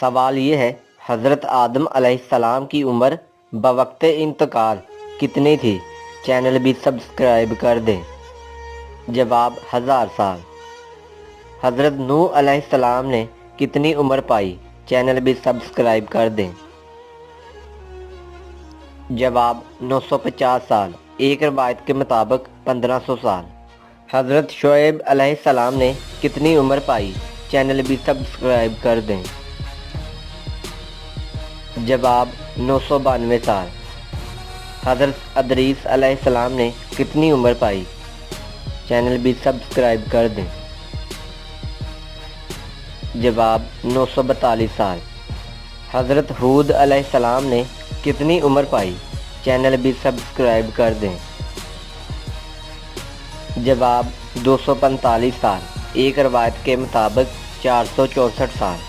سوال یہ ہے، حضرت آدم علیہ السلام کی عمر بوقت انتقال کتنی تھی؟ چینل بھی سبسکرائب کر دیں۔ جواب 1000 سال۔ حضرت نوح علیہ السلام نے کتنی عمر پائی؟ چینل بھی سبسکرائب کر دیں۔ جواب 950 سال، ایک روایت کے مطابق 1500 سال۔ حضرت شعیب علیہ السلام نے کتنی عمر پائی؟ چینل بھی سبسکرائب کر دیں۔ جواب 992 سال۔ حضرت ادریس علیہ السلام نے کتنی عمر پائی؟ چینل بھی سبسکرائب کر دیں۔ جواب 942 سال۔ حضرت ہود علیہ السلام نے کتنی عمر پائی؟ چینل بھی سبسکرائب کر دیں۔ جواب 245 سال، ایک روایت کے مطابق 464 سال۔